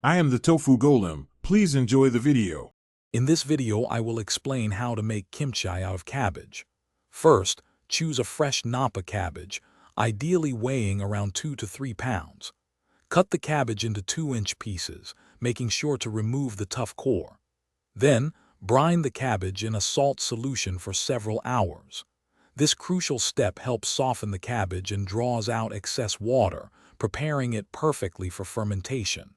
I am the Tofu Golem. Please enjoy the video. In this video, I will explain how to make kimchi out of cabbage. First, choose a fresh Napa cabbage, ideally weighing around 2 to 3 pounds. Cut the cabbage into 2-inch pieces, making sure to remove the tough core. Then, brine the cabbage in a salt solution for several hours. This crucial step helps soften the cabbage and draws out excess water, preparing it perfectly for fermentation.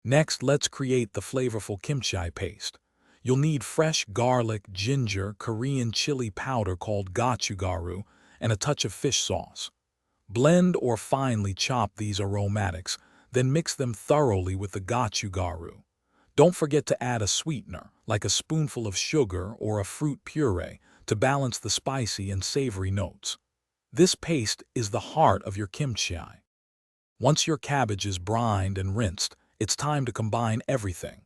Next, let's create the flavorful kimchi paste. You'll need fresh garlic, ginger, Korean chili powder called gochugaru, and a touch of fish sauce. Blend or finely chop these aromatics, then mix them thoroughly with the gochugaru. Don't forget to add a sweetener, like a spoonful of sugar or a fruit puree, to balance the spicy and savory notes. This paste is the heart of your kimchi. Once your cabbage is brined and rinsed, it's time to combine everything.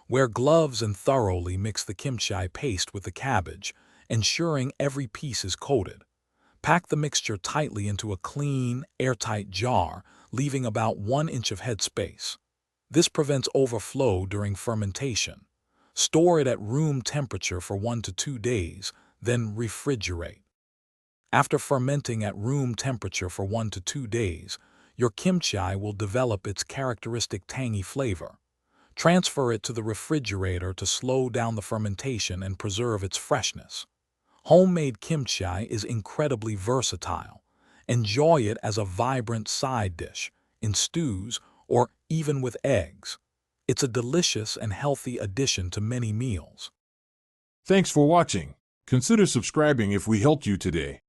Wear gloves and thoroughly mix the kimchi paste with the cabbage, ensuring every piece is coated. Pack the mixture tightly into a clean, airtight jar, leaving about 1 inch of head space. This prevents overflow during fermentation. Store it at room temperature for 1 to 2 days, then refrigerate. After fermenting at room temperature for 1 to 2 days, your kimchi will develop its characteristic tangy flavor. Transfer it to the refrigerator to slow down the fermentation and preserve its freshness. Homemade kimchi is incredibly versatile. Enjoy it as a vibrant side dish, in stews, or even with eggs. It's a delicious and healthy addition to many meals. Thanks for watching. Consider subscribing if we helped you today.